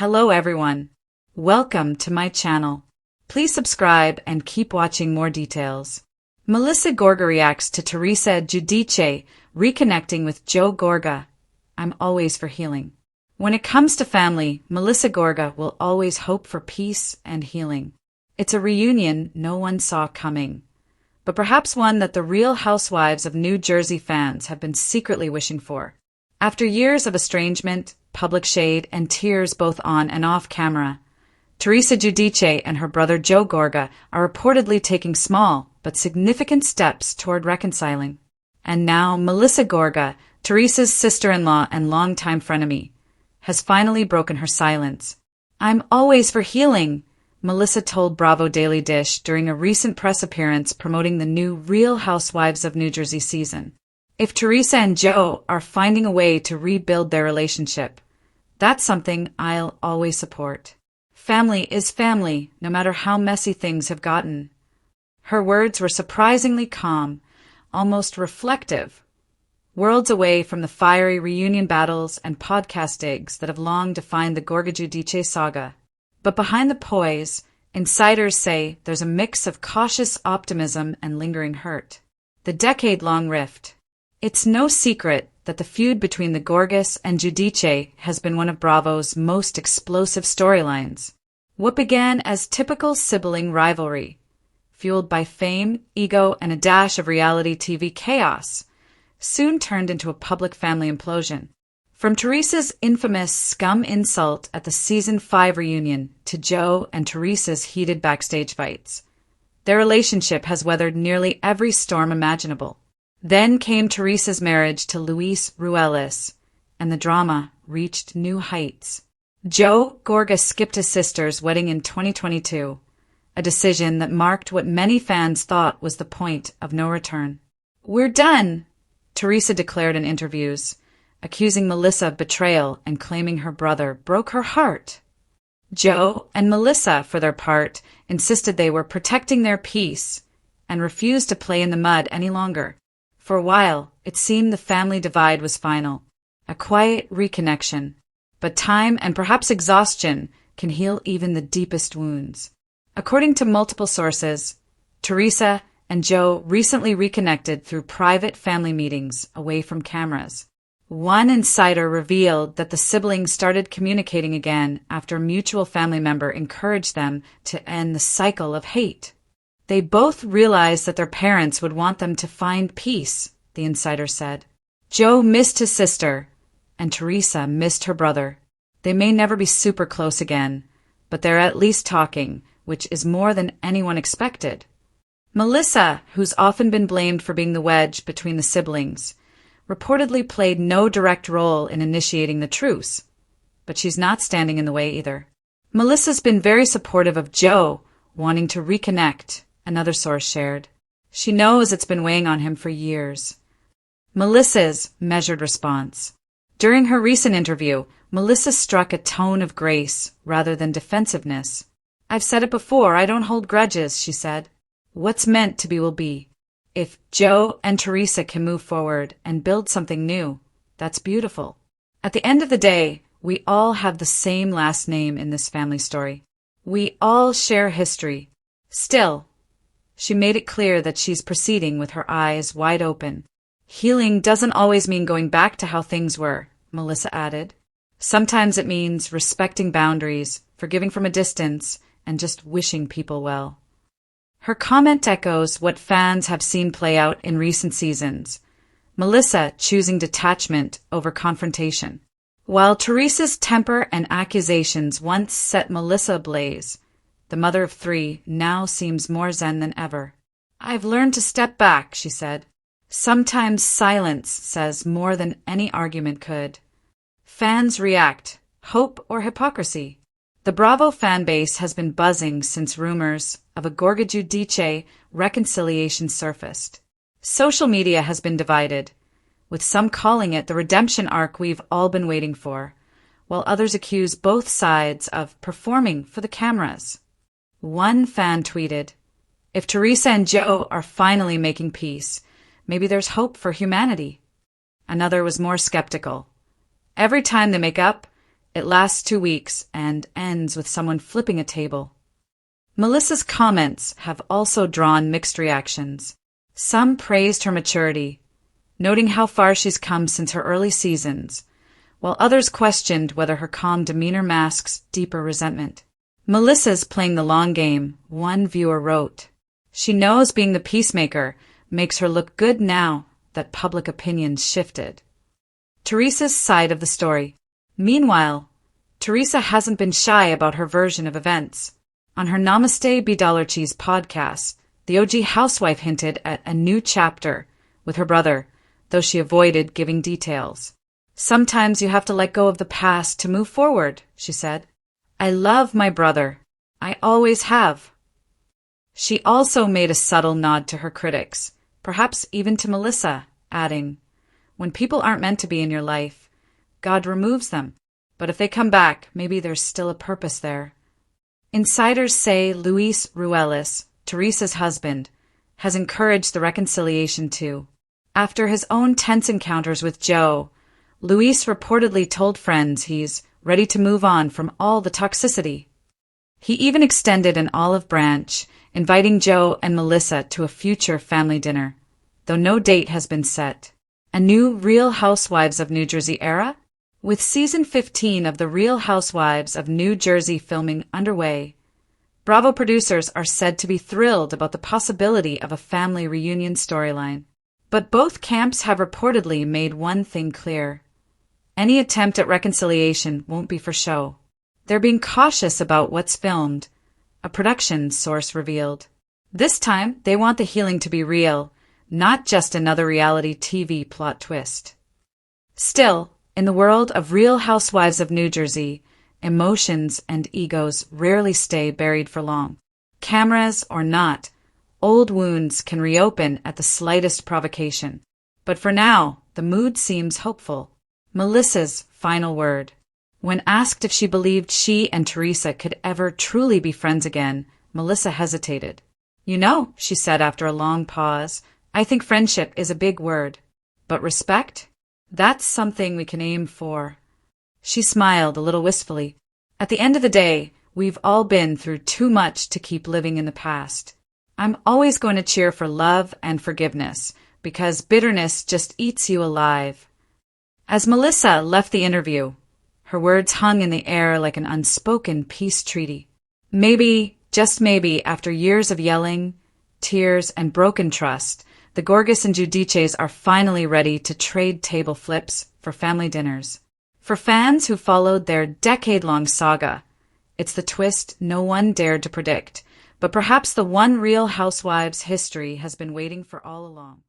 Hello everyone. Welcome to my channel. Please subscribe and keep watching more details. Melissa Gorga reacts to Teresa Giudice reconnecting with Joe Gorga. I'm always for healing. When it comes to family, Melissa Gorga will always hope for peace and healing. It's a reunion no one saw coming, but perhaps one that the real Housewives of New Jersey fans have been secretly wishing for. After years of estrangement, public shade, and tears both on and off camera, Teresa Giudice and her brother Joe Gorga are reportedly taking small but significant steps toward reconciling. And now Melissa Gorga, Teresa's sister-in-law and longtime frenemy, has finally broken her silence. "I'm always for healing," Melissa told Bravo Daily Dish during a recent press appearance promoting the new Real Housewives of New Jersey season. If Teresa and Joe are finding a way to rebuild their relationship, that's something I'll always support. Family is family, no matter how messy things have gotten. Her words were surprisingly calm, almost reflective, worlds away from the fiery reunion battles and podcast digs that have long defined the Gorga Giudice saga. But behind the poise, insiders say there's a mix of cautious optimism and lingering hurt. The decade-long rift. It's no secret that the feud between the Gorgas and Giudice has been one of Bravo's most explosive storylines. What began as typical sibling rivalry, fueled by fame, ego, and a dash of reality TV chaos, soon turned into a public family implosion. From Teresa's infamous scum insult at the Season 5 reunion to Joe and Teresa's heated backstage fights, their relationship has weathered nearly every storm imaginable. Then came Teresa's marriage to Luis Ruelas, and the drama reached new heights. Joe Gorga skipped his sister's wedding in 2022, a decision that marked what many fans thought was the point of no return. "We're done," Teresa declared in interviews, accusing Melissa of betrayal and claiming her brother broke her heart. Joe and Melissa, for their part, insisted they were protecting their peace and refused to play in the mud any longer. For a while, it seemed the family divide was final, a quiet reconnection. But time and perhaps exhaustion can heal even the deepest wounds. According to multiple sources, Teresa and Joe recently reconnected through private family meetings away from cameras. One insider revealed that the siblings started communicating again after a mutual family member encouraged them to end the cycle of hate. They both realized that their parents would want them to find peace, the insider said. Joe missed his sister, and Teresa missed her brother. They may never be super close again, but they're at least talking, which is more than anyone expected. Melissa, who's often been blamed for being the wedge between the siblings, reportedly played no direct role in initiating the truce, but she's not standing in the way either. Melissa's been very supportive of Joe wanting to reconnect, another source shared. She knows it's been weighing on him for years. Melissa's measured response. During her recent interview, Melissa struck a tone of grace rather than defensiveness. "I've said it before, I don't hold grudges," she said. "What's meant to be will be. If Joe and Teresa can move forward and build something new, that's beautiful. At the end of the day, we all have the same last name in this family story. We all share history. Still," she made it clear that she's proceeding with her eyes wide open. "Healing doesn't always mean going back to how things were," Melissa added. "Sometimes it means respecting boundaries, forgiving from a distance, and just wishing people well." Her comment echoes what fans have seen play out in recent seasons, Melissa choosing detachment over confrontation. While Teresa's temper and accusations once set Melissa ablaze, the mother of three now seems more zen than ever. "I've learned to step back," she said. "Sometimes silence says more than any argument could." Fans react, hope or hypocrisy. The Bravo fan base has been buzzing since rumors of a Gorga Giudice reconciliation surfaced. Social media has been divided, with some calling it the redemption arc we've all been waiting for, while others accuse both sides of performing for the cameras. One fan tweeted, "If Teresa and Joe are finally making peace, maybe there's hope for humanity." Another was more skeptical. "Every time they make up, It lasts 2 weeks and ends with someone flipping a table. Melissa's comments have also drawn mixed reactions. Some praised her maturity, noting how far she's come since her early seasons, while others questioned whether her calm demeanor masks deeper resentment. "Melissa's playing the long game," one viewer wrote. "She knows being the peacemaker makes her look good now that public opinion's shifted." Teresa's side of the story. Meanwhile, Teresa hasn't been shy about her version of events. On her Namaste Be Dollar Cheese podcast, the OG housewife hinted at a new chapter with her brother, though she avoided giving details. "Sometimes you have to let go of the past to move forward," she said. "I love my brother. I always have." She also made a subtle nod to her critics, perhaps even to Melissa, adding, "When people aren't meant to be in your life, God removes them. But if they come back, maybe there's still a purpose there." Insiders say Luis Ruelas, Teresa's husband, has encouraged the reconciliation too. After his own tense encounters with Joe, Luis reportedly told friends he's ready to move on from all the toxicity. He even extended an olive branch, inviting Joe and Melissa to a future family dinner, though no date has been set. A new Real Housewives of New Jersey era? With season 15 of The Real Housewives of New Jersey filming underway, Bravo producers are said to be thrilled about the possibility of a family reunion storyline. But both camps have reportedly made one thing clear. Any attempt at reconciliation won't be for show. They're being cautious about what's filmed, a production source revealed. This time, they want the healing to be real, not just another reality TV plot twist. Still, in the world of Real Housewives of New Jersey, emotions and egos rarely stay buried for long. Cameras or not, old wounds can reopen at the slightest provocation. But for now, the mood seems hopeful. Melissa's final word. When asked if she believed she and Teresa could ever truly be friends again, Melissa hesitated. "You know," she said after a long pause, "I think friendship is a big word. But respect? That's something we can aim for." She smiled a little wistfully. "At the end of the day, we've all been through too much to keep living in the past. I'm always going to cheer for love and forgiveness, because bitterness just eats you alive." As Melissa left the interview, her words hung in the air like an unspoken peace treaty. Maybe, just maybe, after years of yelling, tears, and broken trust, the Gorgas and Giudices are finally ready to trade table flips for family dinners. For fans who followed their decade-long saga, it's the twist no one dared to predict, but perhaps the one Real Housewives history has been waiting for all along.